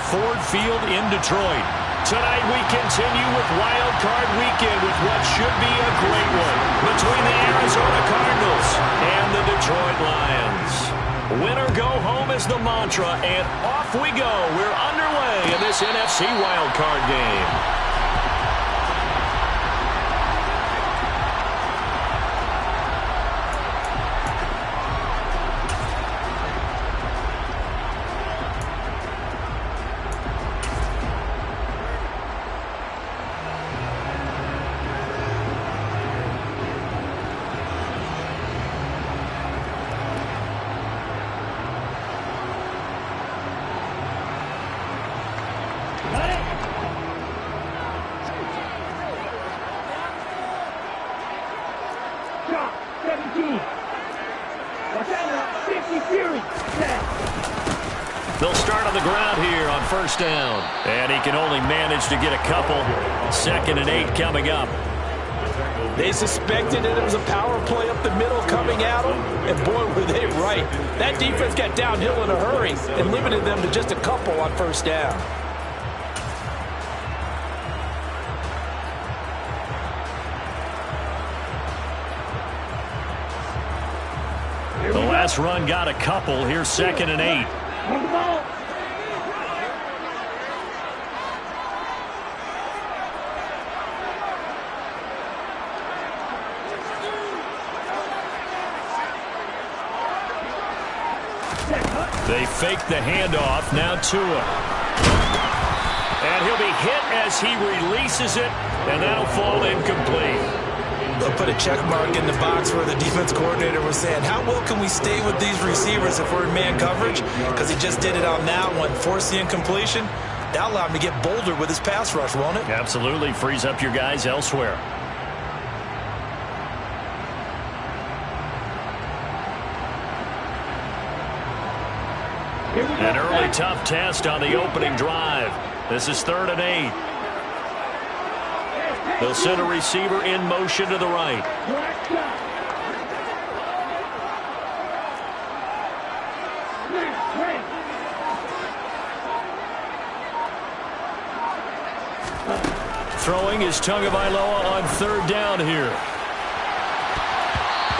Ford Field in Detroit. Tonight we continue with Wild Card Weekend with what should be a great one between the Arizona Cardinals and the Detroit Lions. Win or go home is the mantra, and off we go. We're underway in this NFC Wild Card game. They'll start on the ground here on first down. And he can only manage to get a couple. 2nd and 8 coming up. They suspected that it was a power play up the middle coming at them. And boy, were they right. That defense got downhill in a hurry and limited them to just a couple on first down. The last run got a couple. Here's 2nd and 8. They fake the handoff. Now Tua. And he'll be hit as he releases it, and that'll fall incomplete. They'll put a check mark in the box where the defense coordinator was saying, how well can we stay with these receivers if we're in man coverage? Because he just did it on that one. Force the incompletion. That'll allow him to get bolder with his pass rush, won't it? Absolutely. Frees up your guys elsewhere. An early tough test on the opening drive. This is 3rd and 8. They'll send a receiver in motion to the right. Throwing is Tagovailoa on 3rd down here.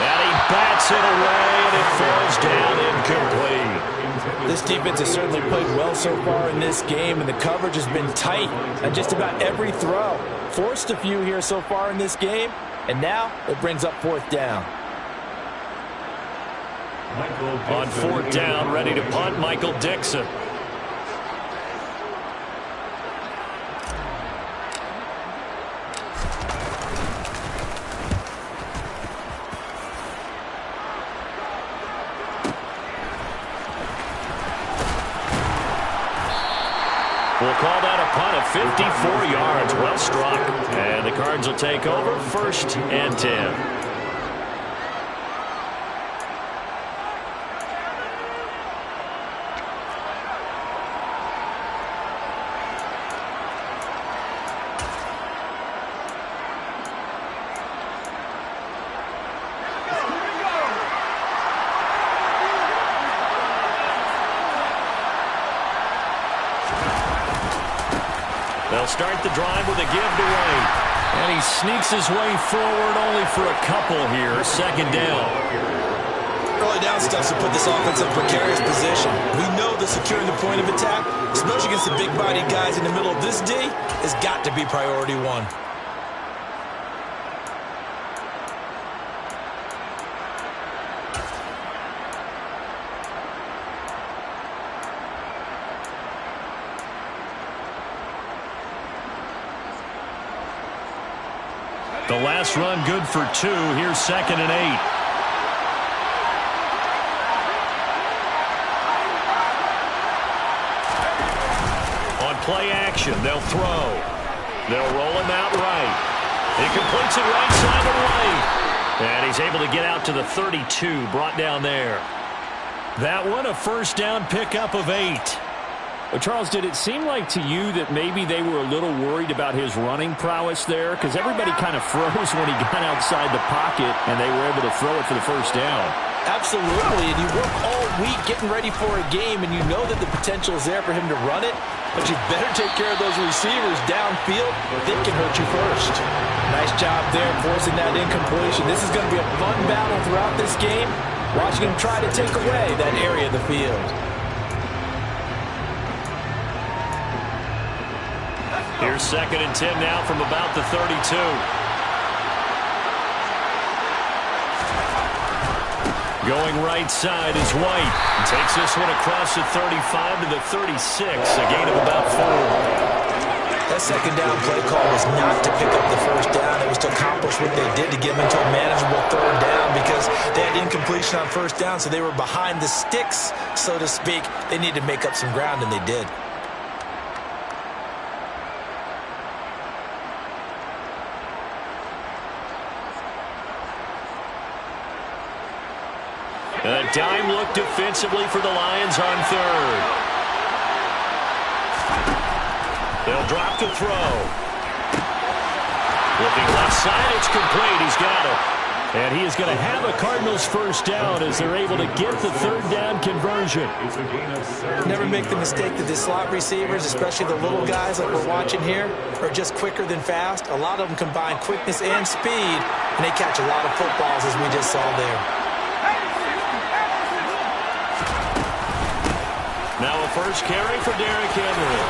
And he bats it away, and it falls down incomplete. This defense has certainly played well so far in this game, and the coverage has been tight on just about every throw. Forced a few here so far in this game, and now it brings up 4th down. On 4th down, ready to punt, Michael Dixon. We'll call that a punt of 54 yards. Well struck. And the Cards will take over 1st and 10. They'll start the drive with a give to Wade. And he sneaks his way forward only for a couple here. 2nd down. Early down stuff to put this offense in a precarious position. We know that securing the point of attack, especially against the big-bodied guys in the middle of this D, has got to be priority one. The last run good for 2. Here's 2nd and 8. On play action, they'll throw. They'll roll him out right. He completes it right side of the lane. And he's able to get out to the 32, brought down there. That one a 1st down pickup of 8. Well, Charles, did it seem like to you that maybe they were a little worried about his running prowess there? Because everybody kind of froze when he got outside the pocket, and they were able to throw it for the 1st down. Absolutely, and you work all week getting ready for a game, and you know that the potential is there for him to run it. But you better take care of those receivers downfield. They can hurt you first. Nice job there forcing that incompletion. This is going to be a fun battle throughout this game. Watching him try to take away that area of the field. Here's 2nd and 10 now from about the 32. Going right side is White. Takes this one across the 35 to the 36. A gain of about 4. That second down play call was not to pick up the first down. It was to accomplish what they did to get them into a manageable 3rd down because they had incompletion on 1st down, so they were behind the sticks, so to speak. They needed to make up some ground, and they did. A dime look defensively for the Lions on 3rd. They'll drop to throw. Looking left side, it's complete. He's got it. And he is going to have a Cardinals first down as they're able to get the 3rd down conversion. Never make the mistake that the slot receivers, especially the little guys like we're watching here, are just quicker than fast. A lot of them combine quickness and speed, and they catch a lot of footballs as we just saw there. Now a first carry for Derrick Henry.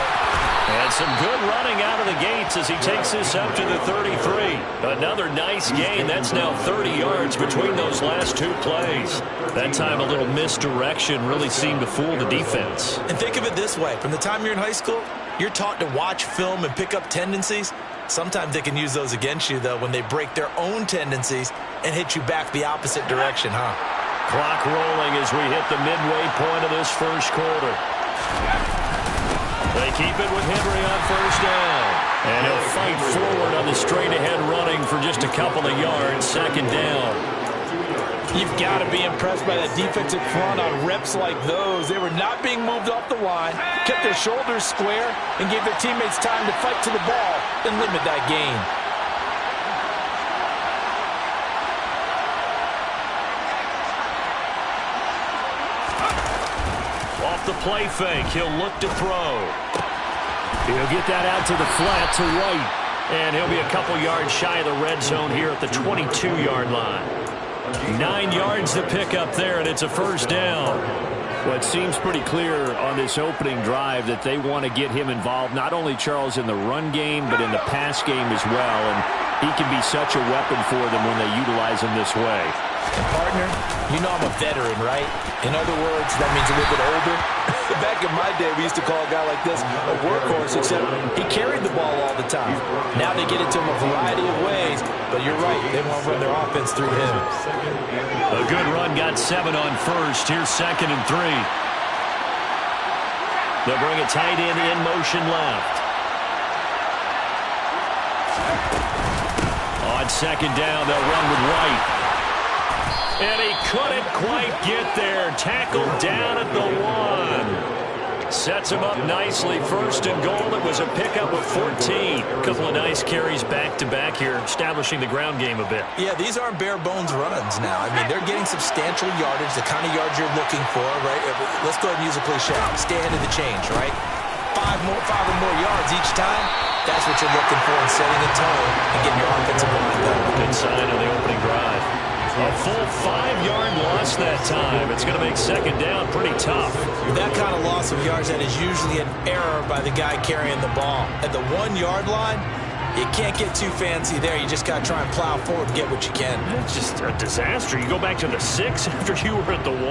And some good running out of the gates as he takes this up to the 33. Another nice gain. That's now 30 yards between those last 2 plays. That time a little misdirection really seemed to fool the defense. And think of it this way. From the time you're in high school, you're taught to watch film and pick up tendencies. Sometimes they can use those against you, though, when they break their own tendencies and hit you back the opposite direction, huh? Clock rolling as we hit the midway point of this first quarter. They keep it with Henry on first down. And he'll fight forward on the straight-ahead running for just a couple of yards. 2nd down. You've got to be impressed by that defensive front on reps like those. They were not being moved off the line, kept their shoulders square, and gave their teammates time to fight to the ball and limit that gain. Off the play fake, he'll look to throw. He'll get that out to the flat to White. And he'll be a couple yards shy of the red zone here at the 22-yard line. 9 yards to pick up there, and it's a first down. Well, it seems pretty clear on this opening drive that they want to get him involved, not only, Charles, in the run game, but in the pass game as well. And he can be such a weapon for them when they utilize him this way. And partner, you know I'm a veteran, right? In other words, that means a little bit older. Back in my day, we used to call a guy like this a workhorse, except he carried the ball all the time. Now they get it to him a variety of ways, but you're right, they want to run their offense through him. A good run, got 7 on first. Here's 2nd and 3. They'll bring a tight end in motion left. On 2nd down, they'll run with White. And he couldn't quite get there. Tackled down at the 1. Sets him up nicely. 1st and goal. It was a pickup of 14. A couple of nice carries back-to-back here, establishing the ground game a bit. Yeah, these aren't bare-bones runs now. I mean, they're getting substantial yardage, the kind of yards you're looking for, right? Let's go ahead and use a cliche. Stay ahead of the change, right? 5 or more yards each time. That's what you're looking for in setting a tone and getting your offensive line done. Good sign on the opening drive. A full 5-yard loss that time. It's going to make 2nd down pretty tough. That kind of loss of yards, that is usually an error by the guy carrying the ball. At the 1-yard line, you can't get too fancy there. You just got to try and plow forward and get what you can. It's just a disaster. You go back to the 6 after you were at the 1.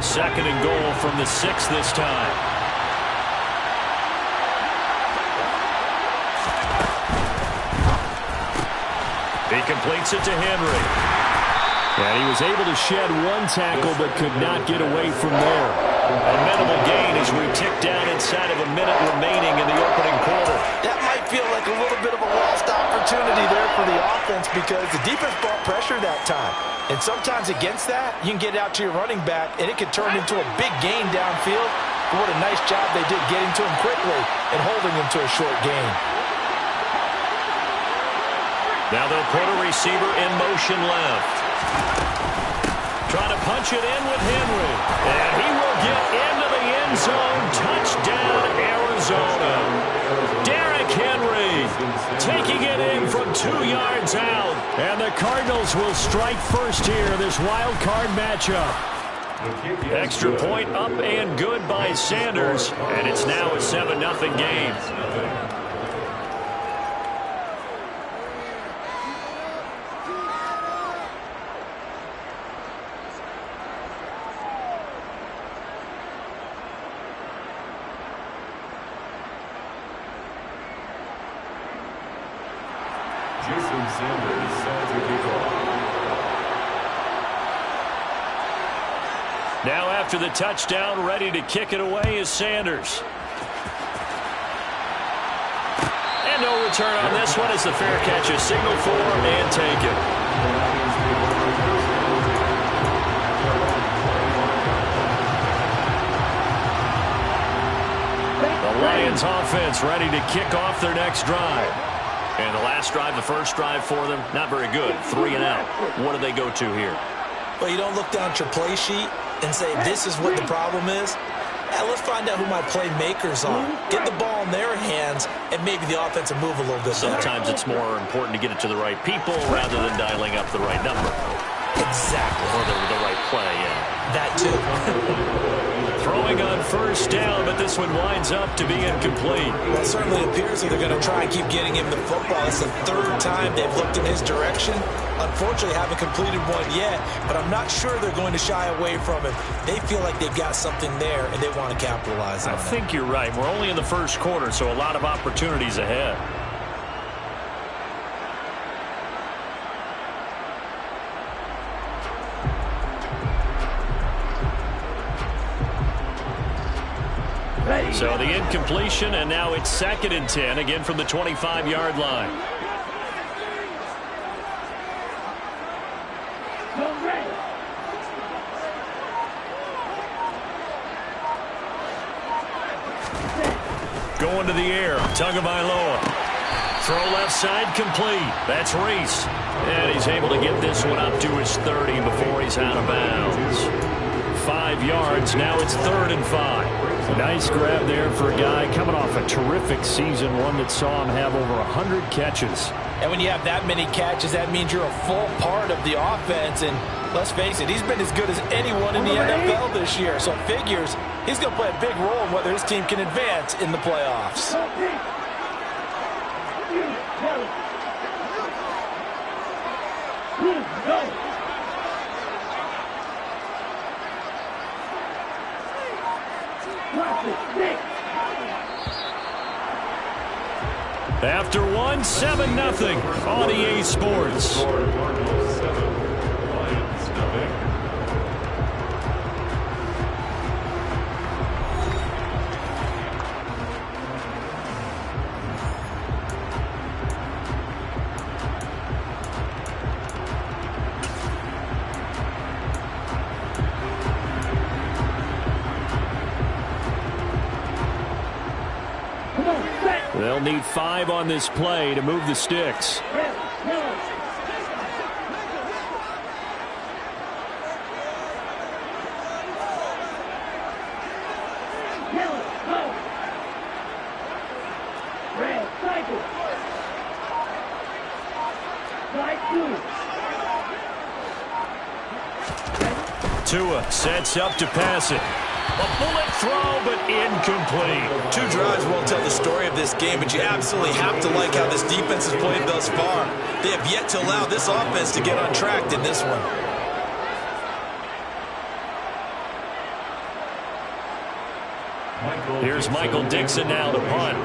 2nd and goal from the 6 this time. He completes it to Henry. And he was able to shed 1 tackle but could not get away from there. A minimal gain as we tick down inside of a minute remaining in the opening quarter. That might feel like a little bit of a lost opportunity there for the offense because the defense brought pressure that time. And sometimes against that, you can get out to your running back, and it can turn into a big gain downfield. But what a nice job they did getting to him quickly and holding him to a short gain. Now they'll put a receiver in motion left. Trying to punch it in with Henry. And he will get into the end zone. Touchdown, Arizona. Derrick Henry taking it in from 2 yards out. And the Cardinals will strike first here, this wild card matchup. Extra point up and good by Sanders. And it's now a 7-0 game. Now after the touchdown, ready to kick it away is Sanders. And no return on this one as the fair catch is signaled for and taken. The Lions offense ready to kick off their next drive. And the last drive, the first drive for them, not very good. 3 and out. What do they go to here? Well, you don't look down at your play sheet and say, this is what the problem is. Let's find out who my playmakers are. Get the ball in their hands, and maybe the offense will move a little bit better. Sometimes it's more important to get it to the right people rather than dialing up the right number. Exactly. Or the right play, yeah. That too. Throwing on first down, but this one winds up to be incomplete. Well, it certainly appears that they're going to try and keep getting him the football. It's the 3rd time they've looked in his direction. Unfortunately, haven't completed one yet, but I'm not sure they're going to shy away from him. They feel like they've got something there, and they want to capitalize on it. I think you're right. We're only in the first quarter, so a lot of opportunities ahead. So the incompletion, and now it's 2nd and 10, again from the 25-yard line. Going to the air, Tagovailoa. Throw left side complete. That's Reese. And he's able to get this one up to his 30 before he's out of bounds. 5 yards, now it's 3rd and 5. Nice grab there for a guy coming off a terrific season, one that saw him have over 100 catches. And when you have that many catches, that means you're a full part of the offense. And let's face it, he's been as good as anyone in the NFL this year. So figures he's going to play a big role in whether his team can advance in the playoffs. After 7-0 on EA Sports. They'll need 5 on this play to move the sticks. Tua sets up to pass it. A bullet throw, but incomplete. 2 drives won't tell the story of this game, but you absolutely have to like how this defense has played thus far. They have yet to allow this offense to get untracked in this one. Here's Michael Dixon now to punt.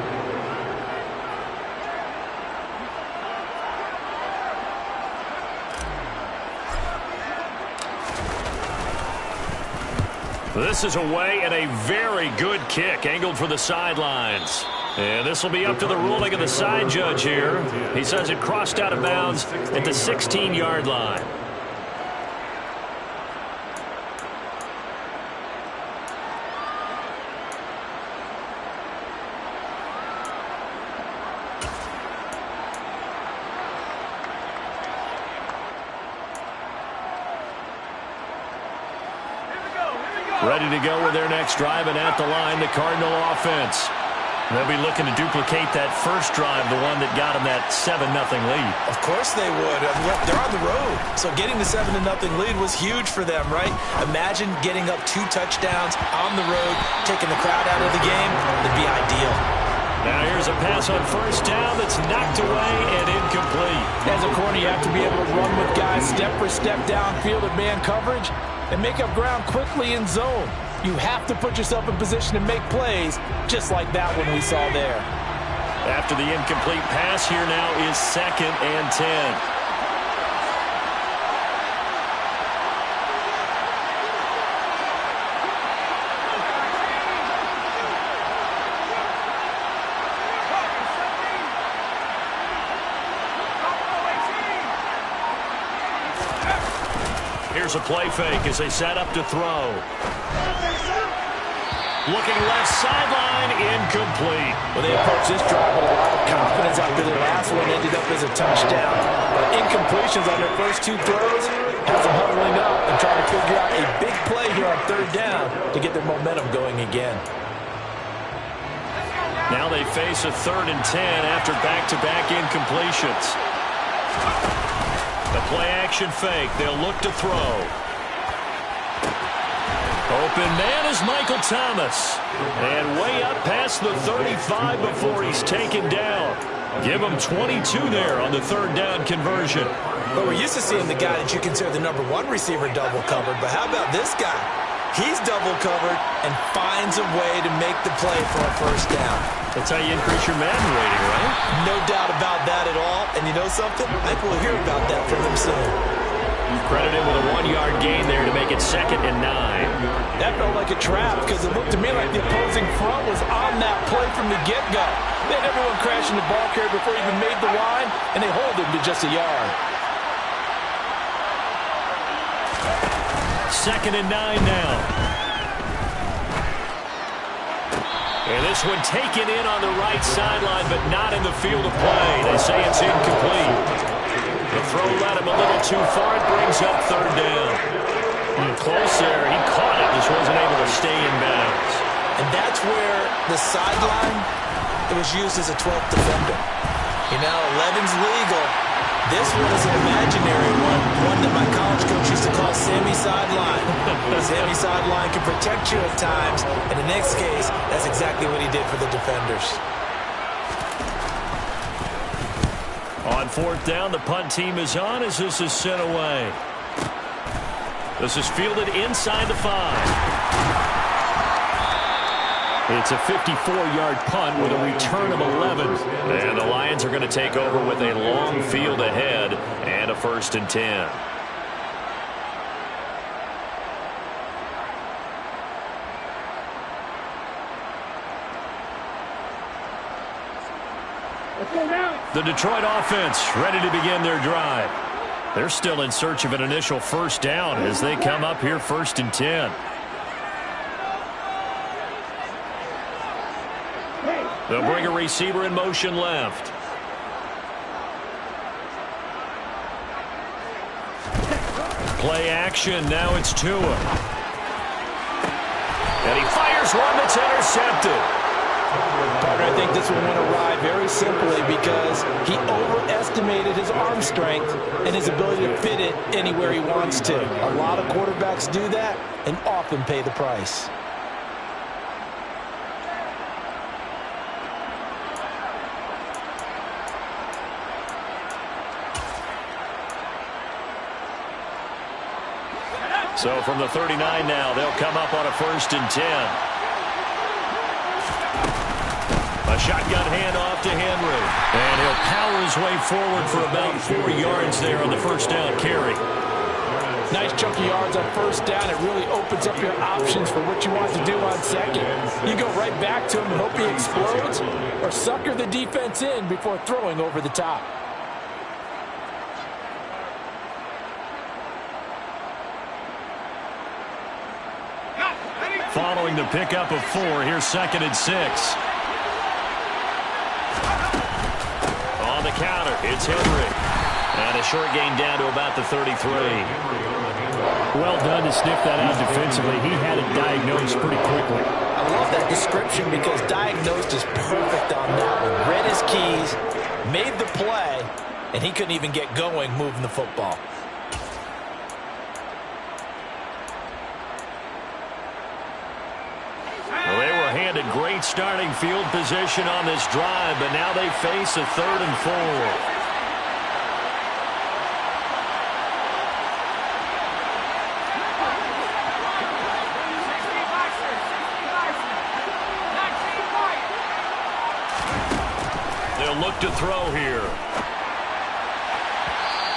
This is away and a very good kick angled for the sidelines. And this will be up to the ruling of the side judge here. He says it crossed out of bounds at the 16-yard line. Ready to go with their next drive, and at the line, the Cardinal offense. They'll be looking to duplicate that first drive, the one that got them that 7-0 lead. Of course they would. They're on the road. So getting the 7-0 lead was huge for them, right? Imagine getting up 2 touchdowns on the road, taking the crowd out of the game. It'd be ideal. Now here's a pass on first down that's knocked away and incomplete. As a corner, you have to be able to run with guys step for step downfield at man coverage and make up ground quickly in zone. You have to put yourself in position to make plays, just like that one we saw there. After the incomplete pass, here now is 2nd and 10. Here's a play fake as they set up to throw. Looking left sideline, incomplete. Well, they approached this drive with a lot of confidence after their last one ended up as a touchdown. But incompletions on their first 2 throws has them huddling up and trying to figure out a big play here on 3rd down to get their momentum going again. Now they face a 3rd and 10 after back-to-back incompletions. The play-action fake. They'll look to throw. Open man is Michael Thomas. And way up past the 35 before he's taken down. Give him 22 there on the 3rd down conversion. But we're used to seeing the guy that you consider the #1 receiver double covered. But how about this guy? He's double covered and finds a way to make the play for a first down. That's how you increase your Madden rating, right? No doubt about that at all. And you know something? I think we'll hear about that from him soon. You credit him with a 1-yard gain there to make it 2nd and 9. That felt like a trap because it looked to me like the opposing front was on that play from the get-go. They had everyone crashing the ball carrier before he even made the line, and they hold him to just a yard. 2nd and 9 now. And this one taken in on the right sideline, but not in the field of play. They say it's incomplete. The throw led him a little too far. It brings up 3rd down. Close there. He caught it. Just wasn't able to stay in bounds. And that's where the sideline, it was used as a 12th defender. You know, 11's legal. This one is an imaginary one that my college coach used to call Sammy Sideline. Sammy Sideline can protect you at times. In the next case, that's exactly what he did for the defenders. On 4th down, the punt team is on as this is sent away. This is fielded inside the 5. It's a 54-yard punt with a return of 11. And the Lions are going to take over with a long field ahead and a 1st and 10. The Detroit offense ready to begin their drive. They're still in search of an initial first down as they come up here 1st and 10. They'll bring a receiver in motion left. Play action. Now it's Tua. And he fires one that's intercepted. Partner, I think this one went awry very simply because he overestimated his arm strength and his ability to fit it anywhere he wants to. A lot of quarterbacks do that and often pay the price. So from the 39 now, they'll come up on a 1st and 10. A shotgun handoff to Henry. And he'll power his way forward for about 4 yards there on the first down carry. Nice chunk of yards on first down. It really opens up your options for what you want to do on second. You go right back to him and hope he explodes, or sucker the defense in before throwing over the top. Following the pickup of 4, here's 2nd and 6. On the counter, it's Henry. And a short gain down to about the 33. Well done to sniff that out defensively. He had it diagnosed pretty quickly. I love that description because diagnosed is perfect on that one. Read his keys, made the play, and he couldn't even get going moving the football. Well, they were handed great starting field position on this drive, but now they face a 3rd and 4. Look to throw here.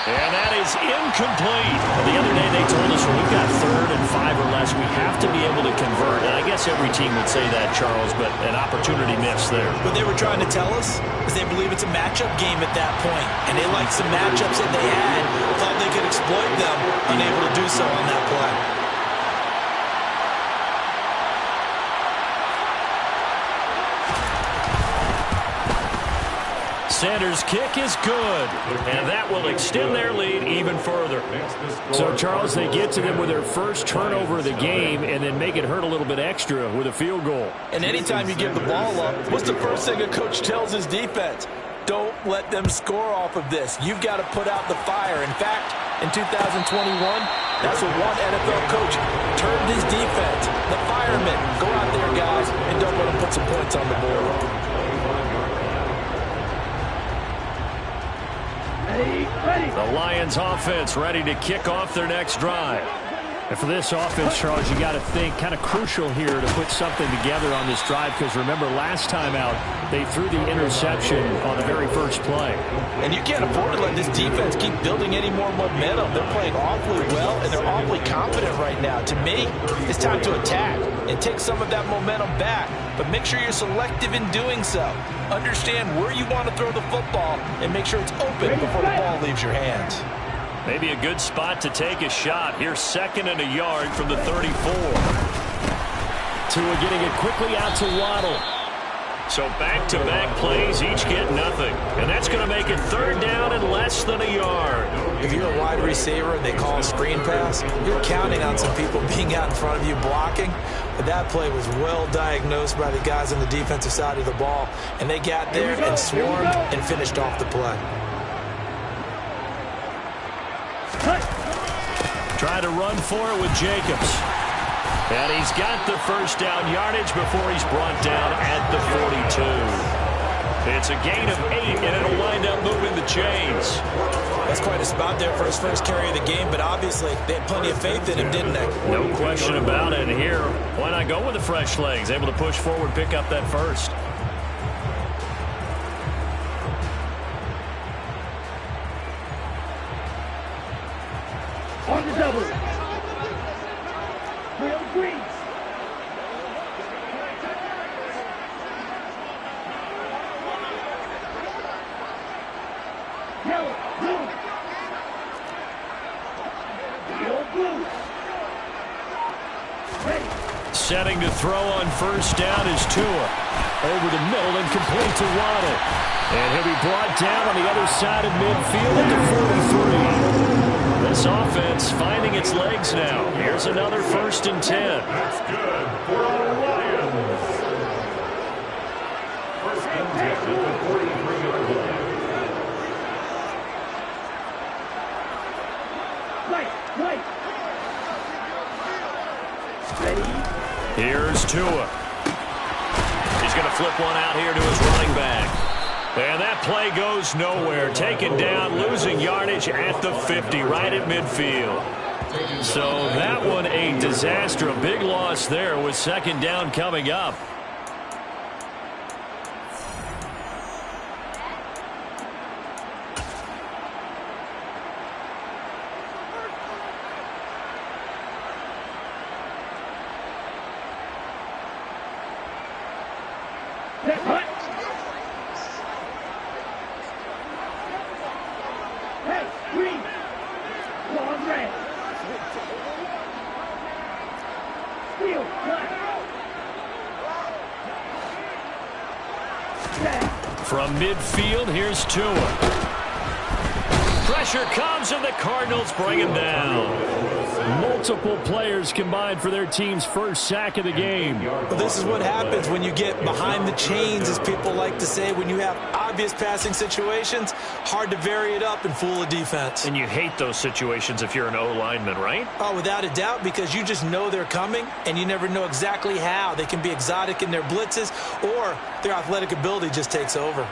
And that is incomplete. The other day they told us when we've got 3rd and 5 or less, we have to be able to convert. And I guess every team would say that, Charles, but an opportunity missed there. What they were trying to tell us is they believe it's a matchup game at that point. And they liked some matchups that they had, thought they could exploit them, unable to do so on that play. Sanders' kick is good, and that will extend their lead even further. So, Charles, they get to them with their first turnover of the game and then make it hurt a little bit extra with a field goal. And anytime you give the ball up, what's the first thing a coach tells his defense? Don't let them score off of this. You've got to put out the fire. In fact, in 2021, that's what one NFL coach turned his defense. The firemen. Go out there, guys, and don't let them put some points on the board. The Lions offense ready to kick off their next drive. And for this offense, Charles, you got to think kind of crucial here to put something together on this drive because remember last time out they threw the interception on the very first play. And you can't afford to let this defense keep building any more momentum. They're playing awfully well and they're awfully confident right now. To me, it's time to attack and take some of that momentum back. But make sure you're selective in doing so. Understand where you want to throw the football and make sure it's open before the ball leaves your hands. Maybe a good spot to take a shot. Here's 2nd and a yard from the 34. Tua getting it quickly out to Waddle. So back-to-back plays, each get nothing. And that's going to make it 3rd down and less than a yard. If you're a wide receiver and they call a screen pass, you're counting on some people being out in front of you blocking. But that play was well diagnosed by the guys on the defensive side of the ball. And they got there and swarmed and finished off the play. Try to run for it with Jacobs. And he's got the first down yardage before he's brought down at the 42. It's a gain of 8, and it'll wind up moving the chains. That's quite a spot there for his first carry of the game, but obviously they had plenty of faith in him, didn't they? No question about it. Here, why not go with the fresh legs? Able to push forward, pick up that first. On the double. Real Greens. Yellow, blue. Yellow, blue. Ready. Setting to throw on first down is Tua. Over the middle and complete to Waddle. And he'll be brought down on the other side of midfield at the 43. This offense finding its legs now. Here's another 1st and 10. That's good for our Lions. 1st and 10 at the 43-yard line. Right. Ready. Here's Tua. He's going to flip one out here to his running back. And that play goes nowhere. Taken down, losing yardage at the 50, right at midfield. So that one a disaster. A big loss there with 2nd down coming up. From midfield, here's Tua. Pressure comes, and the Cardinals bring him down. Multiple players combined for their team's first sack of the game. Well, this is what happens when you get behind the chains, as people like to say. When you have obvious passing situations, hard to vary it up and fool a defense. And you hate those situations if you're an O-lineman, right? Oh, without a doubt, because you just know they're coming, and you never know exactly how. They can be exotic in their blitzes, or their athletic ability just takes over.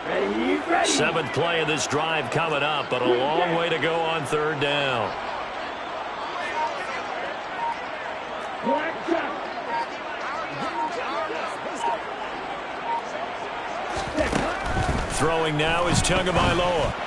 Ready. Seventh play of this drive coming up, but a long way to go on third down. Throwing now is Tagovailoa.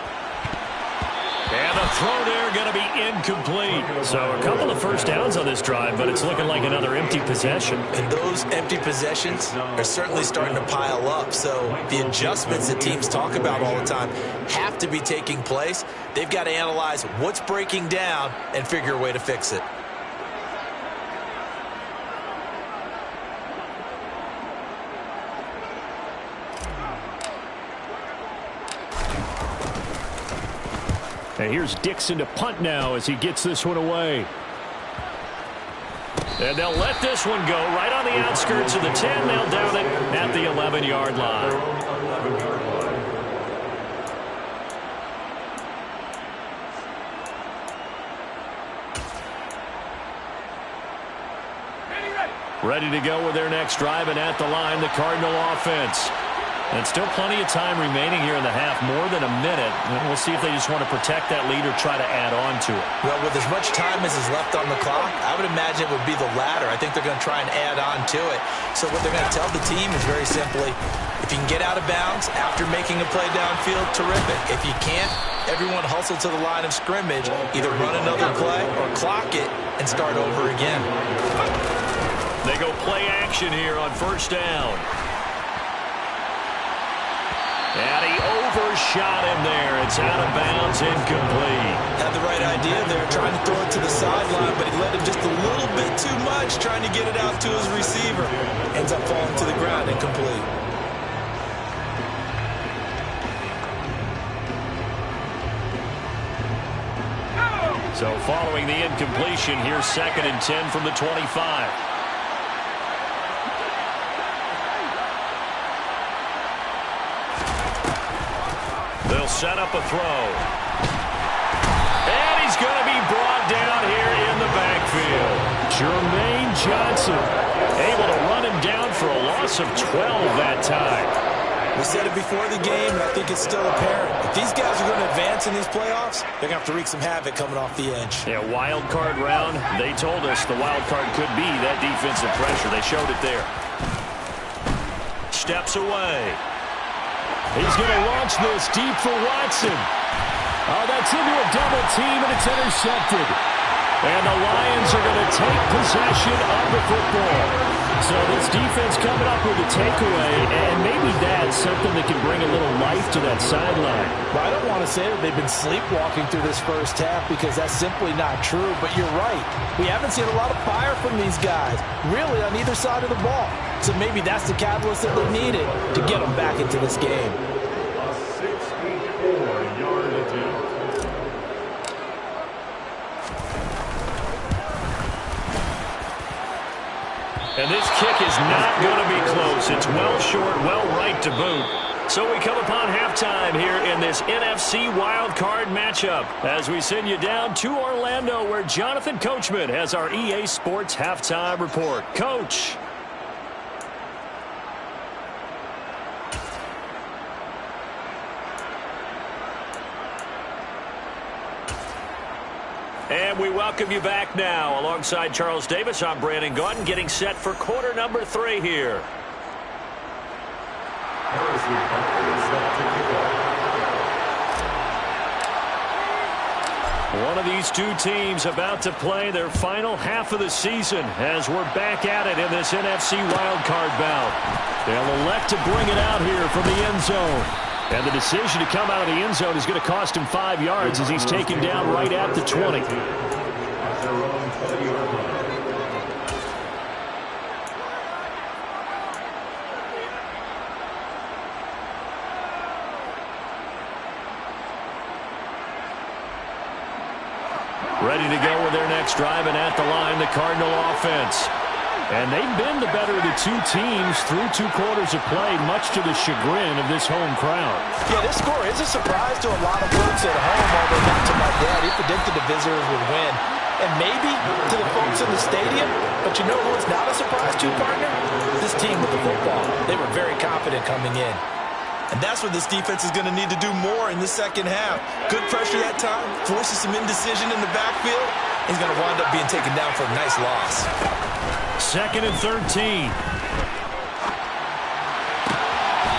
And the throw there going to be incomplete. So a couple of first downs on this drive, but it's looking like another empty possession. And those empty possessions are certainly starting to pile up. So the adjustments that teams talk about all the time have to be taking place. They've got to analyze what's breaking down and figure a way to fix it. And here's Dixon to punt now as he gets this one away. And they'll let this one go right on the outskirts of the 10. They'll down it at the 11-yard line. Ready to go with their next drive, and at the line, the Cardinal offense. And still plenty of time remaining here in the half, more than a minute. And we'll see if they just want to protect that lead or try to add on to it. Well, with as much time as is left on the clock, I would imagine it would be the latter. I think they're going to try and add on to it. So what they're going to tell the team is very simply, if you can get out of bounds after making a play downfield, terrific. If you can't, everyone hustle to the line of scrimmage, either run another play or clock it and start over again. They go play action here on first down. And he overshot him there. It's out of bounds, incomplete. Had the right idea there, trying to throw it to the sideline, but he let him just a little bit too much, trying to get it out to his receiver. Ends up falling to the ground, incomplete. So following the incompletion, here's 2nd and 10 from the 25. They'll set up a throw. And he's going to be brought down here in the backfield. Jermaine Johnson able to run him down for a loss of 12 that time. We said it before the game, and I think it's still apparent. If these guys are going to advance in these playoffs, they're going to have to wreak some havoc coming off the edge. Yeah, wild card round. They told us the wild card could be that defensive pressure. They showed it there. Steps away. He's going to launch this deep for Watson. Oh, that's into a double team, and it's intercepted. And the Lions are going to take possession of the football. So this defense coming up with a takeaway, and maybe that's something that can bring a little life to that sideline. Well, I don't want to say that they've been sleepwalking through this first half because that's simply not true, but you're right. We haven't seen a lot of fire from these guys, really, on either side of the ball. So maybe that's the catalyst that they needed to get them back into this game. A 64-yard attempt. And this kick is not going to be close. It's well short, well right to boot. So we come upon halftime here in this NFC wildcard matchup as we send you down to Orlando where Jonathan Coachman has our EA Sports halftime report. Coach. And we welcome you back now. Alongside Charles Davis, I'm Brandon Gaudin, getting set for quarter number 3 here. One of these two teams about to play their final half of the season as we're back at it in this NFC wildcard bout. They'll elect to bring it out here from the end zone. And the decision to come out of the end zone is going to cost him 5 yards as he's taken down right at the 20. Ready to go with their next drive, and at the line, the Cardinal offense. And they've been the better of the two teams through 2 quarters of play, much to the chagrin of this home crowd. Yeah, this score is a surprise to a lot of folks at home, although not to my dad. He predicted the visitors would win. And maybe to the folks in the stadium, but you know who it's not a surprise to, partner? This team with the football. They were very confident coming in. And that's what this defense is going to need to do more in the second half. Good pressure that time, forces some indecision in the backfield. He's going to wind up being taken down for a nice loss. 2nd and 13.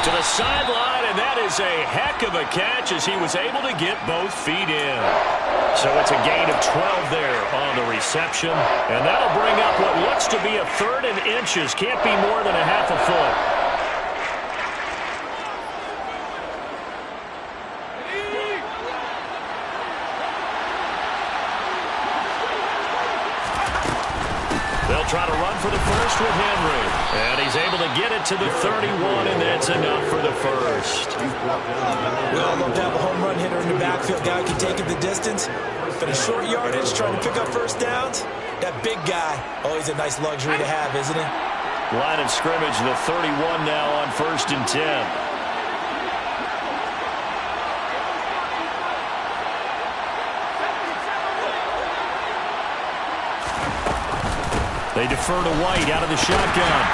To the sideline, and that is a heck of a catch as he was able to get both feet in. So it's a gain of 12 there on the reception, and that'll bring up what looks to be a 3rd and inches. Can't be more than a half a foot. They'll try to run for the first with Henry. And he's able to get it to the 31, and that's enough for the first. We all love to have a home run hitter in the backfield. Guy who can take it the distance. But a short yardage, trying to pick up first downs. That big guy, always a nice luxury to have, isn't it? Line of scrimmage, the 31 now on 1st and 10. They defer to White out of the shotgun.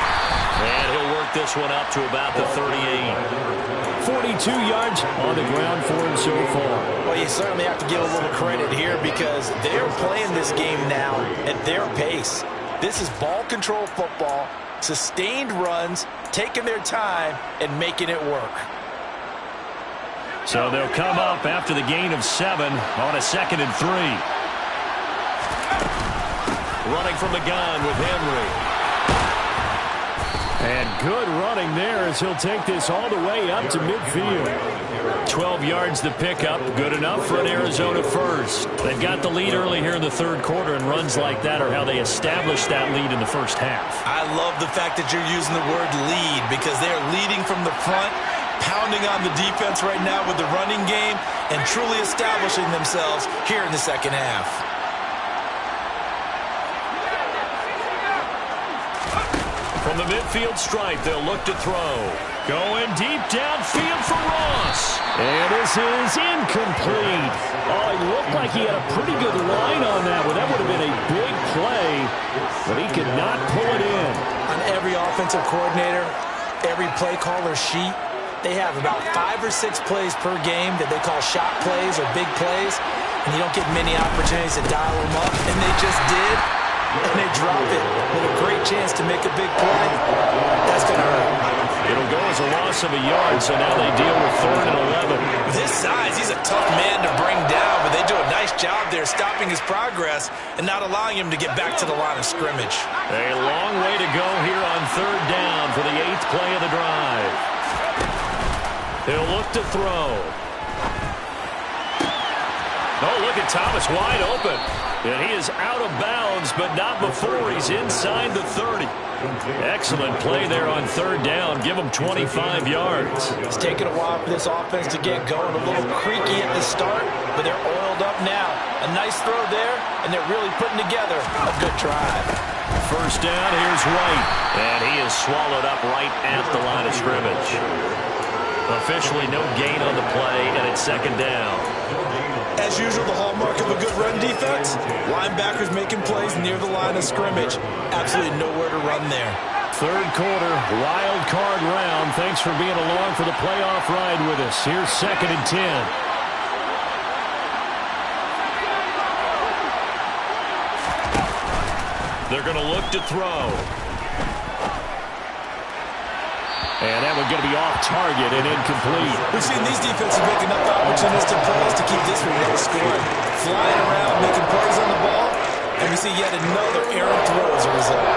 And he'll work this one up to about the 38. 42 yards on the ground for him so far. Well, you certainly have to give a little credit here because they're playing this game now at their pace. This is ball control football, sustained runs, taking their time, and making it work. So they'll come up after the gain of 7 on a 2nd and 3. Running from the gun with Henry. And good running there as he'll take this all the way up to midfield. 12 yards to pick up. Good enough for an Arizona first. They've got the lead early here in the 3rd quarter, and runs like that are how they established that lead in the first half. I love the fact that you're using the word lead because they are leading from the front, pounding on the defense right now with the running game, and truly establishing themselves here in the second half. From the midfield stripe, they'll look to throw. Going deep downfield for Ross. And this is incomplete. Oh, he looked like he had a pretty good line on that one. That would have been a big play, but he could not pull it in. On every offensive coordinator, every play caller sheet, they have about 5 or 6 plays per game that they call shot plays or big plays, and you don't get many opportunities to dial them up, and they just did. And they drop it with a great chance to make a big play. That's going to hurt. It'll go as a loss of a yard, so now they deal with 3rd and 11. With his size, he's a tough man to bring down, but they do a nice job there stopping his progress and not allowing him to get back to the line of scrimmage. A long way to go here on 3rd down for the 8th play of the drive. They'll look to throw. Oh, look at Thomas wide open. And he is out of bounds, but not before he's inside the 30. Excellent play there on 3rd down. Give him 25 yards. It's taken a while for this offense to get going. A little creaky at the start, but they're oiled up now. A nice throw there, and they're really putting together a good drive. 1st down, here's White. And he is swallowed up right at the line of scrimmage. Officially no gain on the play, and it's 2nd down. As usual, the hallmark of a good run defense, linebackers making plays near the line of scrimmage. Absolutely nowhere to run there. 3rd quarter, wild card round. Thanks for being along for the playoff ride with us. Here's 2nd and 10. They're going to look to throw. And that one's going to be off target and incomplete. We've seen these defenses make enough opportunistic plays to keep this one low scoring. Flying around, making plays on the ball, and we see yet another errant throw as a result.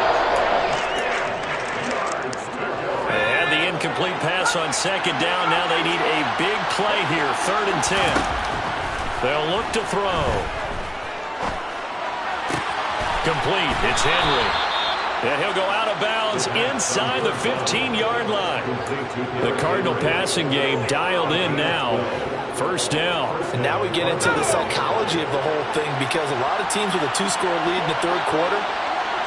They had the incomplete pass on 2nd down. Now they need a big play here, 3rd and 10. They'll look to throw. Complete. It's Henry. And he'll go out of bounds inside the 15-yard line. The Cardinal passing game dialed in now. First down. And now we get into the psychology of the whole thing, because a lot of teams with a 2-score lead in the third quarter,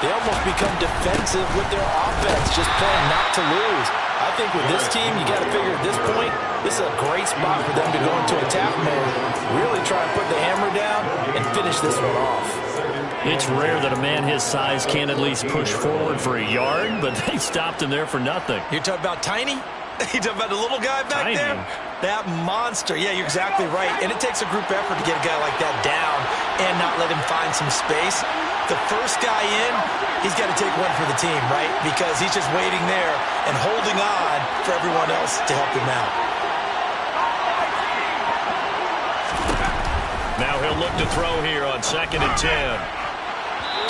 they almost become defensive with their offense, just playing not to lose. I think with this team, you got to figure at this point, this is a great spot for them to go into attack mode, really try and put the hammer down and finish this one off. It's rare that a man his size can't at least push forward for a yard, but they stopped him there for nothing. You're talking about Tiny? You talking about the little guy back Tiny. there? That monster. Yeah, you're exactly right. And it takes a group effort to get a guy like that down and not let him find some space. The first guy in, he's got to take one for the team, right? Because he's just waiting there and holding on for everyone else to help him out. Now he'll look to throw here on 2nd and 10.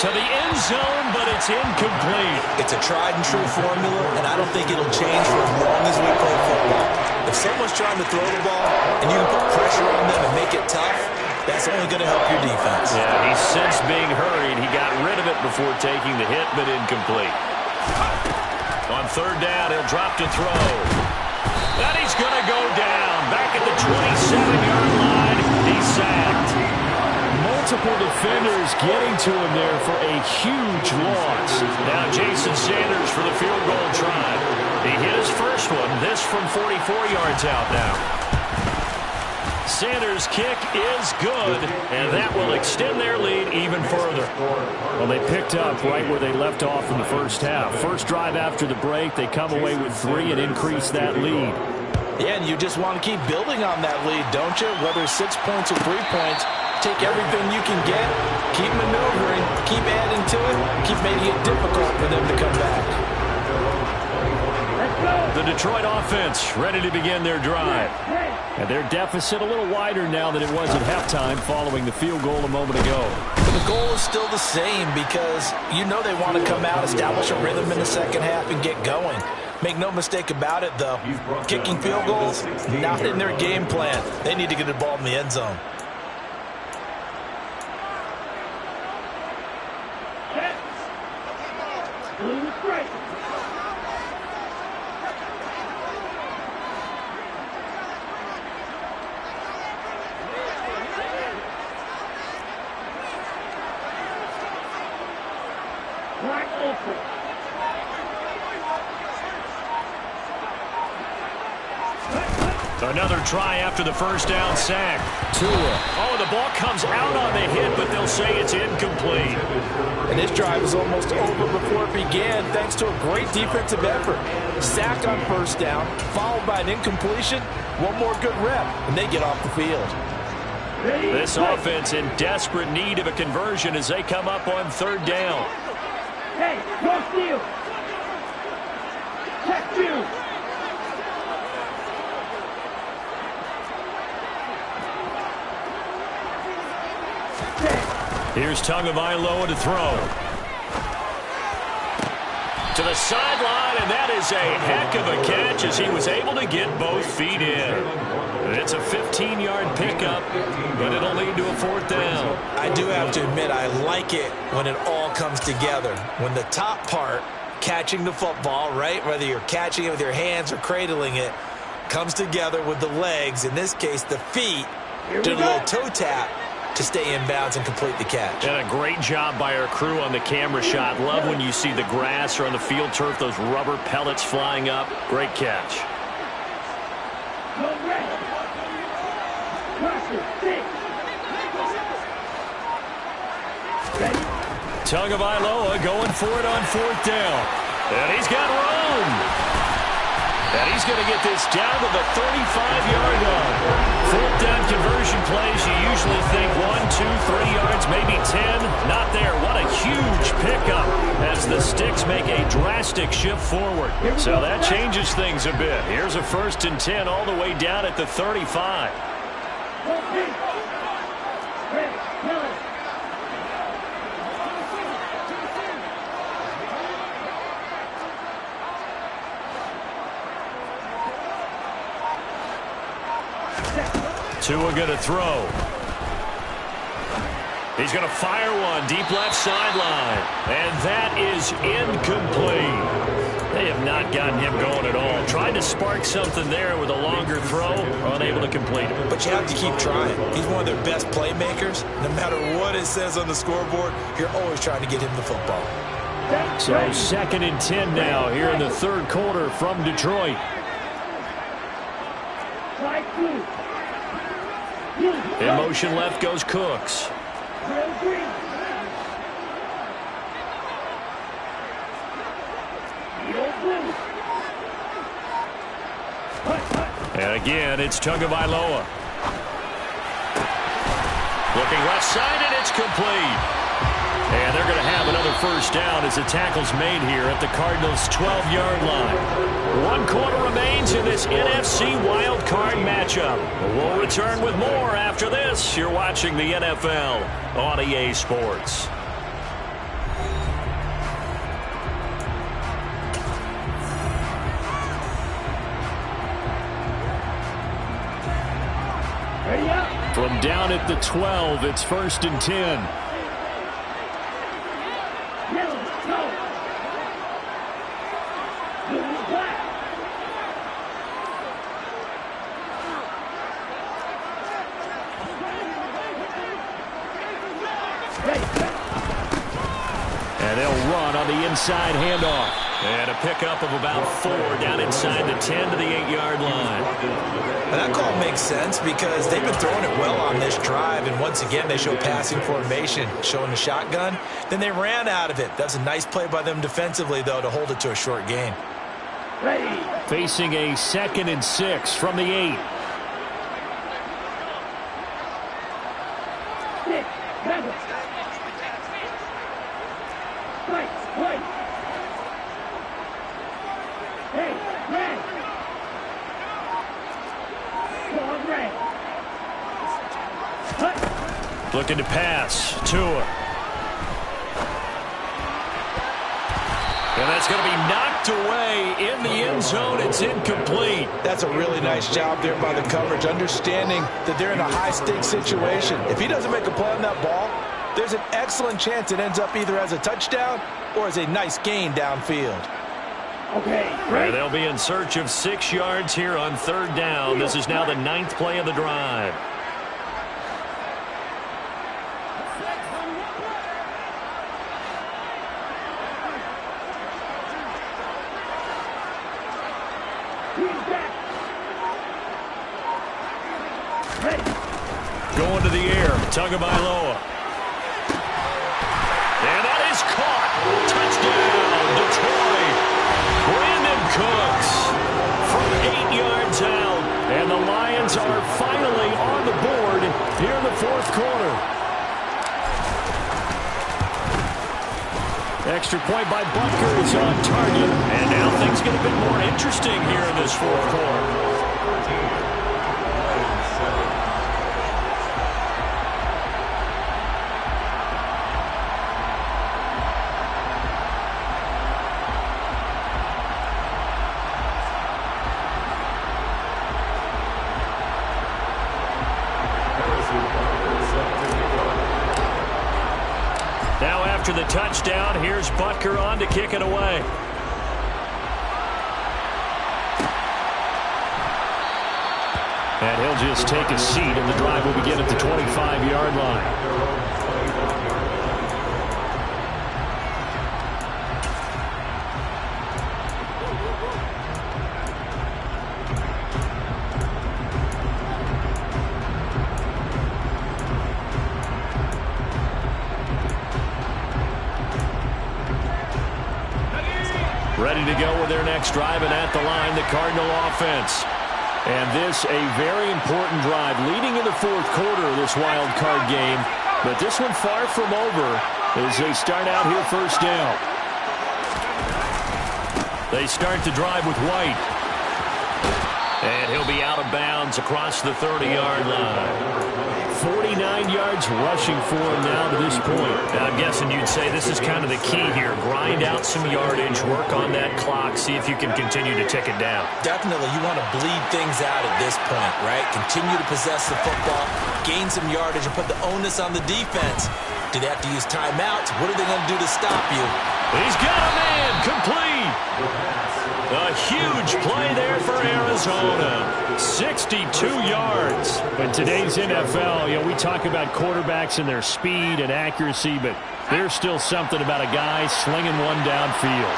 To the end zone, but it's incomplete. It's a tried-and-true formula, and I don't think it'll change for as long as we play football. If someone's trying to throw the ball and you can put pressure on them and make it tough, that's only going to help your defense. Yeah, he's since being hurried. He got rid of it before taking the hit, but incomplete. On 3rd down, he'll drop to throw. And he's going to go down. Back at the 27-yard line, he's sacked. Multiple defenders getting to him there for a huge loss. Now Jason Sanders for the field goal try. He hit his first one. This from 44 yards out now. Sanders' kick is good, and that will extend their lead even further. Well, they picked up right where they left off in the first half. First drive after the break, they come away with 3 and increase that lead. Yeah, and you just want to keep building on that lead, don't you? Whether 6 points or 3 points, take everything you can get, keep maneuvering, keep adding to it, keep making it difficult for them to come back. The Detroit offense ready to begin their drive. And their deficit a little wider now than it was at halftime following the field goal a moment ago. But the goal is still the same, because you know they want to come out, establish a rhythm in the second half, and get going. Make no mistake about it, though. Kicking field goals, not in their game plan. They need to get the ball in the end zone. Another try after the first down sack. Tua. Oh, the ball comes out on the hit, but they'll say it's incomplete. And this drive was almost over before it began, thanks to a great defensive effort. Sack on first down, followed by an incompletion. One more good rep, and they get off the field. This offense in desperate need of a conversion as they come up on 3rd down. Hey, go steal. Check 2. Here's Tagovailoa to throw. To the sideline, and that is a heck of a catch as he was able to get both feet in. It's a 15-yard pickup, but it'll lead to a 4th down. I do have to admit, I like it when it all comes together. When the top part, catching the football, right, whether you're catching it with your hands or cradling it, comes together with the legs, in this case the feet, do a little toe tap to stay in bounds and complete the catch. And a great job by our crew on the camera shot. Love when you see the grass or on the field turf, those rubber pellets flying up. Great catch. Tagovailoa going for it on 4th down. And he's got room. And he's going to get this down to the 35-yard line. 4th down conversion plays, you usually think 1, 2, 3 yards, maybe 10. Not there. What a huge pickup as the Sticks make a drastic shift forward. So that changes things a bit. Here's a 1st and 10 all the way down at the 35. Tua going to throw. He's going to fire one deep left sideline. And that is incomplete. They have not gotten him going at all. Tried to spark something there with a longer throw, unable to complete it. But you have to keep trying. He's one of their best playmakers. No matter what it says on the scoreboard, you're always trying to get him the football. So 2nd and 10 now here in the third quarter from Detroit. In motion left goes Cooks. And again, it's Tagovailoa. Looking left side, and it's complete. And they're going to have another first down as the tackle's made here at the Cardinals' 12-yard line. 1 quarter remains in this NFC Wild Card matchup. We'll return with more after this. You're watching the NFL on EA Sports. From down at the 12, it's 1st and 10. And they'll run on the inside handoff. And a pickup of about 4 down inside the 10 to the 8-yard line. And that call makes sense because they've been throwing it well on this drive. And once again, they show passing formation, showing the shotgun. Then they ran out of it. That's a nice play by them defensively, though, to hold it to a short gain. Facing a 2nd and 6 from the 8. Looking to pass. Tua. And that's going to be knocked away in the end zone. It's incomplete. That's a really nice job there by the coverage, understanding that they're in a high-stakes situation. If he doesn't make a play on that ball, there's an excellent chance it ends up either as a touchdown or as a nice gain downfield. Okay, and they'll be in search of 6 yards here on 3rd down. This is now the 9th play of the drive. Going to the air, Tagovailoa. And that is caught. Touchdown, Detroit. Brandon Cooks from 8 yards out. And the Lions are finally on the board here in the 4th quarter. Extra point by Butker is on target. And now things get a bit more interesting here in this 4th quarter. Now after the touchdown, here's Butker on to kick it away. And he'll just take a seat, and the drive will begin at the 25-yard line. Ready to go with their next drive, and at the line, the Cardinal offense. And this a very important drive leading in the 4th quarter of this wild card game. But this one far from over as they start out here 1st down. They start the drive with White. And he'll be out of bounds across the 30-yard line. 49 yards rushing for him now to this point. Now, I'm guessing you'd say this is kind of the key here. Grind out some yardage, work on that clock, see if you can continue to tick it down. Definitely, you want to bleed things out at this point, right? Continue to possess the football, gain some yardage, and put the onus on the defense. Do they have to use timeouts? What are they going to do to stop you? He's got a man, complete. A huge play there for Arizona. 62 yards. In today's NFL, we talk about quarterbacks and their speed and accuracy, but there's still something about a guy slinging one downfield.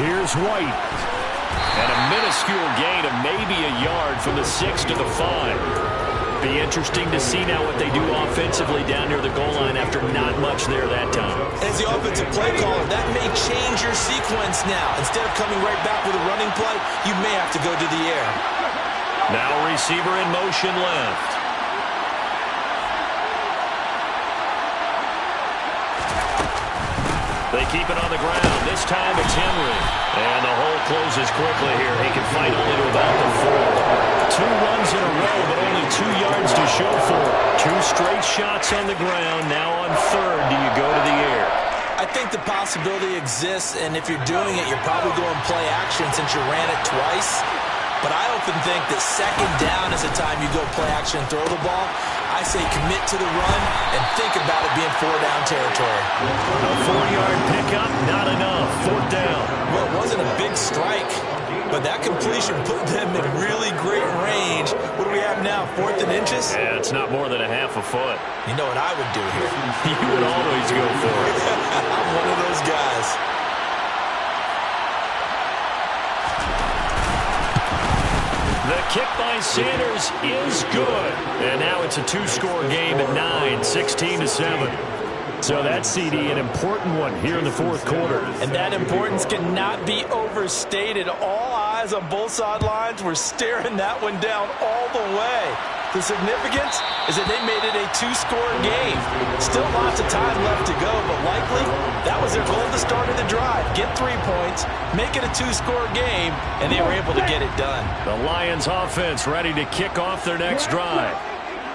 Here's White. And a minuscule gain of maybe a yard from the 6 to the 5. Be interesting to see now what they do offensively down near the goal line after not much there that time. As the offensive play caller, that may change your sequence now. Instead of coming right back with a running play, you may have to go to the air. Now receiver in motion left. They keep it on the ground. This time it's Henry. And the hole closes quickly here. He can fight only to about the 4. 2 runs in a row, but only 2 yards to show for it. 2 straight shots on the ground. Now on 3rd, do you go to the air? I think the possibility exists, and if you're doing it, you're probably going play action since you ran it twice. But I often think that 2nd down is the time you go play action and throw the ball. I say commit to the run and think about it being 4-down territory. A 4-yard pickup, not enough. 4th down. Well, it wasn't a big strike, but that completion put them in really great range. What do we have now, 4th and inches? Yeah, it's not more than a half a foot. You know what I would do here? You would always go for it. I'm one of those guys. The kick by Sanders is good. And now it's a 2-score game at 9, 16-7. So that CD, an important one here in the 4th quarter. And that importance cannot be overstated. All eyes on both sidelines were staring that one down all the way. The significance is that they made it a 2-score game. Still lots of time left to go, but likely that was their goal at the start of the drive. Get 3 points, make it a 2-score game, and they were able to get it done. The Lions offense ready to kick off their next drive.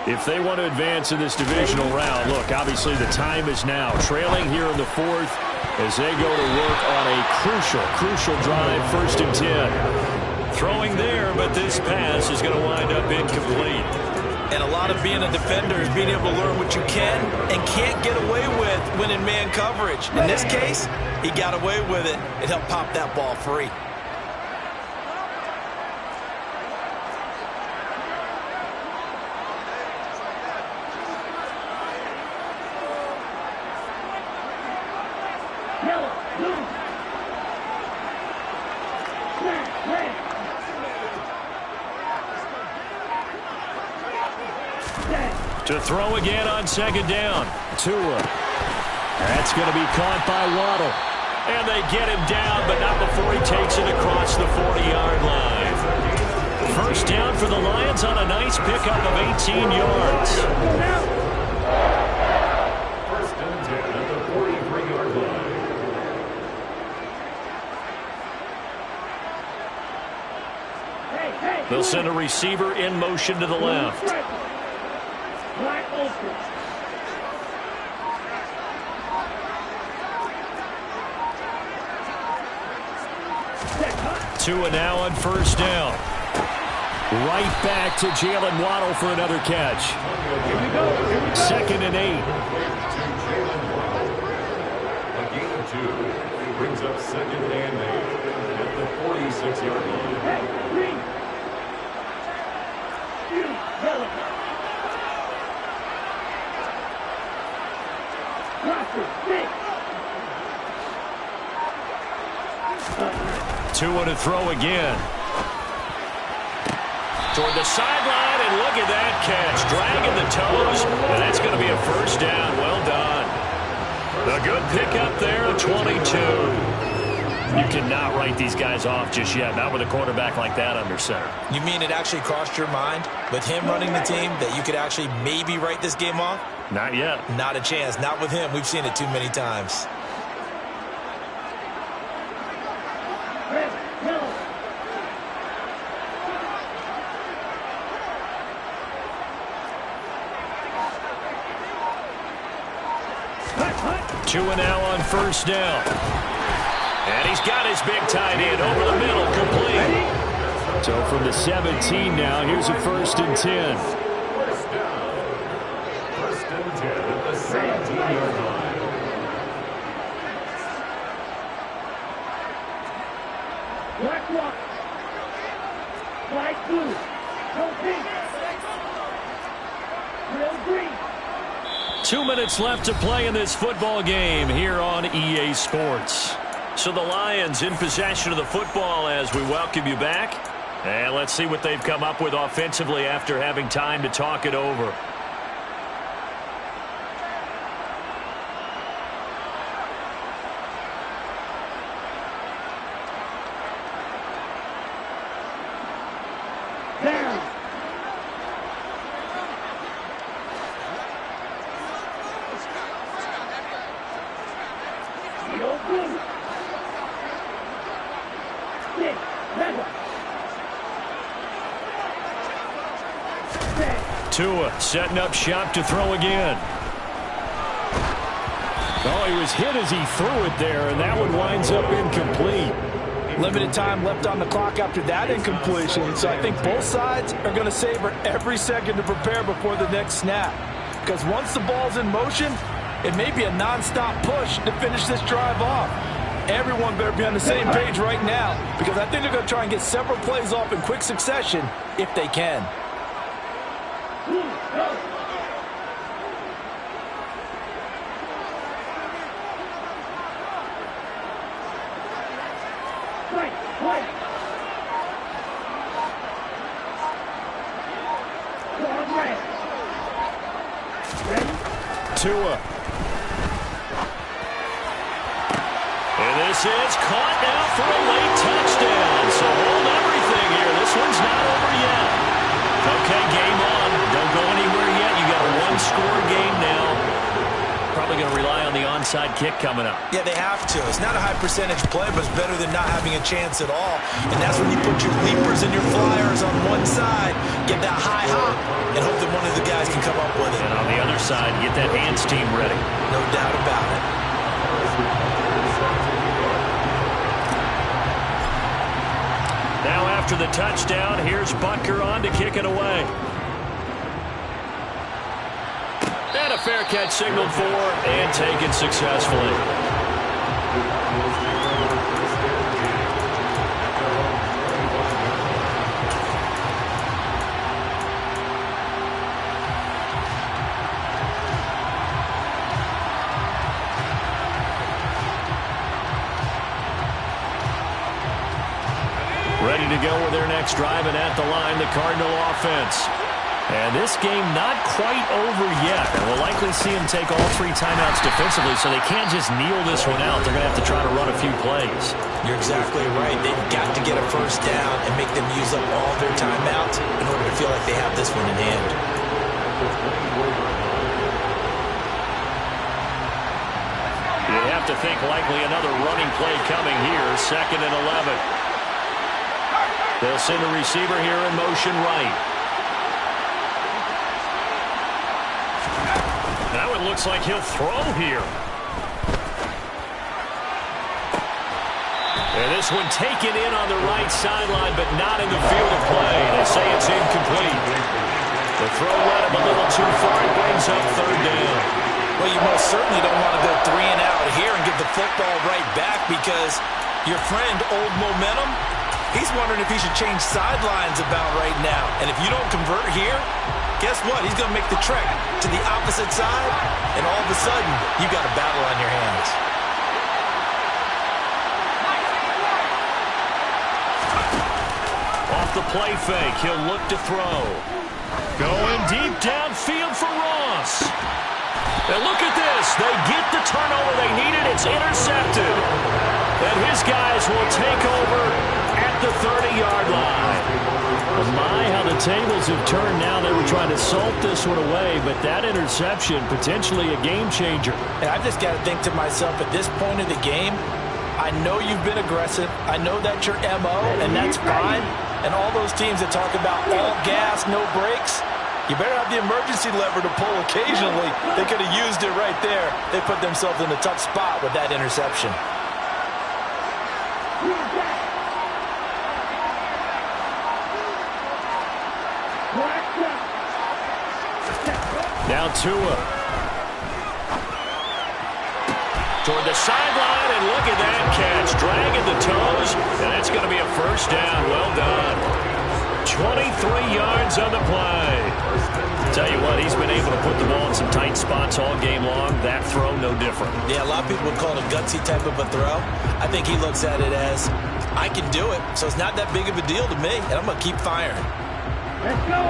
If they want to advance in this divisional round, look, obviously the time is now. Trailing here in the 4th as they go to work on a crucial drive, 1st and 10. Throwing there, but this pass is going to wind up incomplete. And a lot of being a defender is being able to learn what you can and can't get away with when in man coverage. In this case, he got away with it. It helped pop that ball free. To throw again on 2nd down. Tua. That's going to be caught by Waddle. And they get him down, but not before he takes it across the 40-yard line. 1st down for the Lions on a nice pickup of 18 yards. 1st and 10 at the 43-yard line. They'll send a receiver in motion to the left. Tua now on 1st down. Right back to Jalen Waddle for another catch. 2nd and 8. A gain of 2 brings up 2nd and 8 at the 46-yard line. Tua to throw again. Toward the sideline, and look at that catch. Dragging the toes, and that's going to be a 1st down. Well done. A good pickup there at 22. You cannot write these guys off just yet, not with a quarterback like that under center. You mean it actually crossed your mind with him running the team that you could actually maybe write this game off? Not yet. Not a chance. Not with him. We've seen it too many times. Tua now on 1st down. And he's got his big tight end over the middle, complete. So from the 17 now, here's a 1st and 10. 1st down. 1st and 10 at the 17-yard line. 2 minutes left to play in this football game here on EA Sports. So the Lions in possession of the football as we welcome you back. And let's see what they've come up with offensively after having time to talk it over. Tua setting up shop to throw again. Oh, he was hit as he threw it there, and that one winds up incomplete. Limited time left on the clock after that incompletion, so I think both sides are going to savor every second to prepare before the next snap. Because once the ball's in motion, it may be a non-stop push to finish this drive off. Everyone better be on the same page right now, because I think they're going to try and get several plays off in quick succession if they can. Tua. And this is caught now for a late touchdown. So hold everything here. This one's not over yet. Okay, game on. Don't go anywhere yet. You got a one-score game now. Probably going to rely on the onside kick coming up. Yeah, they have to. It's not a high percentage play, but it's better than not having a chance at all. And that's when you put your leapers and your flyers on one side, get that high hop, and hope that one of the guys can come up with it. And on the other side, get that hands team ready. No doubt about it. Now after the touchdown, here's Butker on to kick it away. And a fair catch signaled for and taken successfully. Ready to go with their next drive, and at the line, the Cardinal offense. And this game not quite over yet. And we'll likely see them take all 3 timeouts defensively, so they can't just kneel this one out. They're going to have to try to run a few plays. You're exactly right. They've got to get a first down and make them use up all their timeouts in order to feel like they have this one in hand. You have to think likely another running play coming here. 2nd and 11. They'll send the receiver here in motion right. Now it looks like he'll throw here. And this one taken in on the right sideline, but not in the field of play. They say it's incomplete. The throw led him a little too far. It brings up 3rd down. Well, you most certainly don't want to go 3 and out here and get the football right back, because your friend, Old Momentum, he's wondering if he should change sidelines about right now. And if you don't convert here, guess what? He's going to make the trek to the opposite side, and all of a sudden, you've got a battle on your hands. Off the play fake, he'll look to throw. Going deep downfield for Ross. And look at this. They get the turnover they needed. It's intercepted. And his guys will take over at the 30-yard line. Well, my, how the tables have turned now. They were trying to salt this one away, but that interception, potentially a game changer. And I just got to think to myself, at this point of the game, I know you've been aggressive. I know that's your MO, and that's fine. And all those teams that talk about all gas, no brakes, you better have the emergency lever to pull occasionally. They could have used it right there. They put themselves in a tough spot with that interception. Now Tua. Toward the sideline, and look at that catch. Dragging the toes, and that's going to be a first down. Well done. 23 yards on the play. Tell you what, he's been able to to put the ball in some tight spots all game long. That throw, no different. Yeah, a lot of people would call it a gutsy type of a throw. I think he looks at it as, I can do it, so it's not that big of a deal to me, and I'm going to keep firing. Let's go.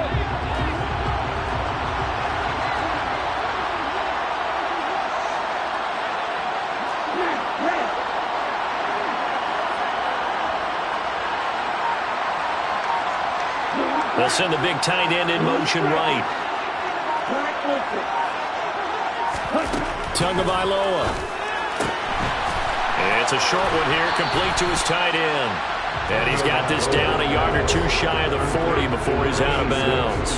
They'll send the big tight end in motion right. Tagovailoa. It's a short one here, complete to his tight end. And he's got this down a yard or two shy of the 40 before he's out of bounds.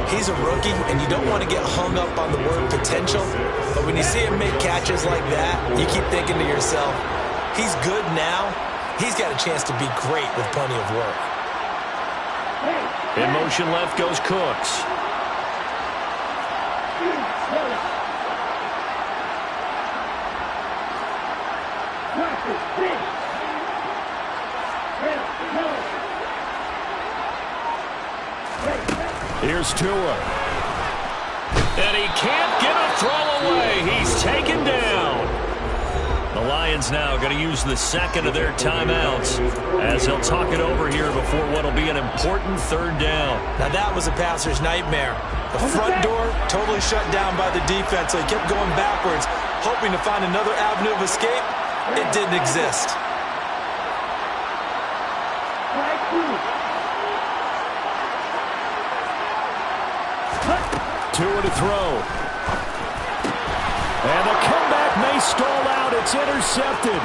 He's a rookie, and you don't want to get hung up on the word potential. But when you see him make catches like that, you keep thinking to yourself, he's good now. He's got a chance to be great with plenty of work. In motion left goes Cooks. Here's Tua. And he can't get a throw away. He's taken down. The Lions now going to use the second of their timeouts as they'll talk it over here before what will be an important third down. Now that was a passer's nightmare. The front door totally shut down by the defense, so he kept going backwards, hoping to find another avenue of escape. It didn't exist. Tua to throw. And the comeback may stall out. It's intercepted.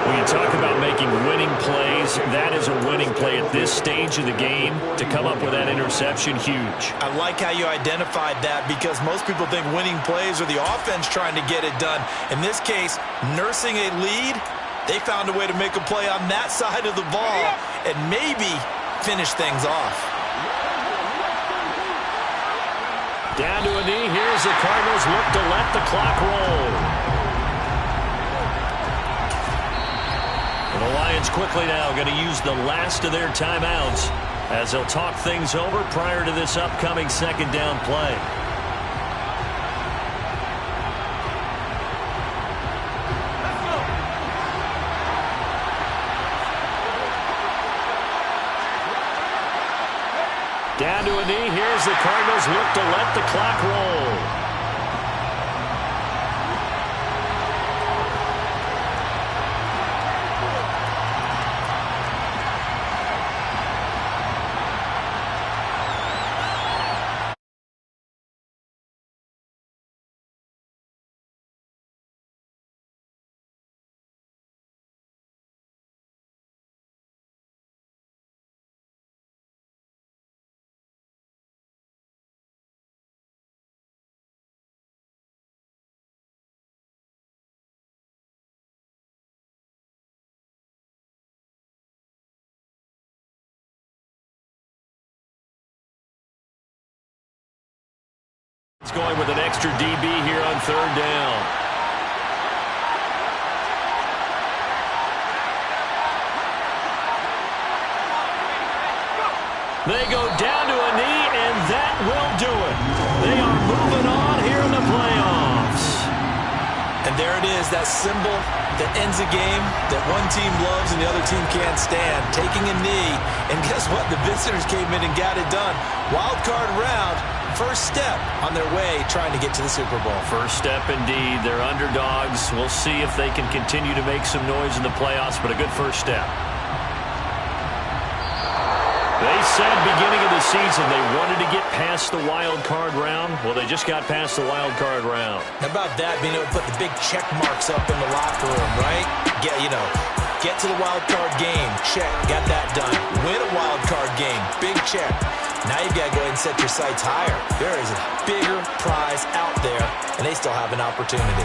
When you talk about making winning plays, that is a winning play at this stage of the game. To come up with that interception, huge. I like how you identified that, because most people think winning plays are the offense trying to get it done. In this case, nursing a lead, they found a way to make a play on that side of the ball and maybe finish things off. Down to a knee. Here's the Cardinals look to let the clock roll. And the Lions quickly now going to use the last of their timeouts as they'll talk things over prior to this upcoming second down play. Down to a knee. Here's the Cardinals look to let the clock roll. It's going with an extra DB here on third down. They go down to a knee, and that will do it. They are moving on here in the playoffs. And there it is, that symbol that ends a game that one team loves and the other team can't stand. Taking a knee, and guess what? The visitors came in and got it done. Wild card round. First step on their way trying to get to the Super Bowl. First step indeed. They're underdogs. We'll see if they can continue to make some noise in the playoffs, but a good first step. They said beginning of the season they wanted to get past the wild card round. Well, they just got past the wild card round. How about that, being able to put the big check marks up in the locker room, right? Get to the wild card game. Check. Got that done. Win a wild card game. Big check. Now you've got to go ahead and set your sights higher. There is a bigger prize out there, and they still have an opportunity.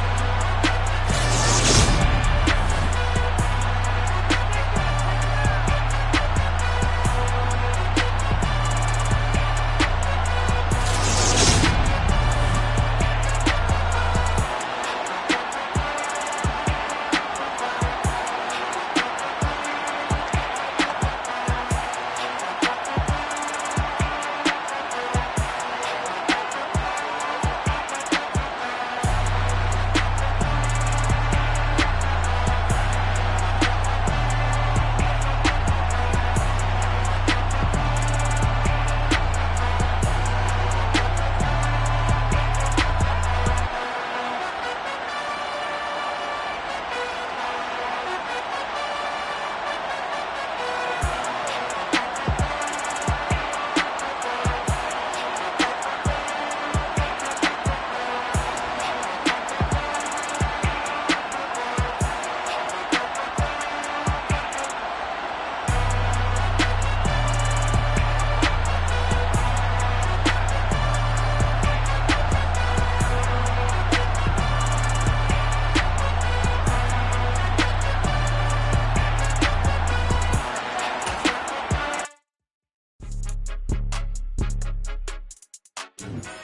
2.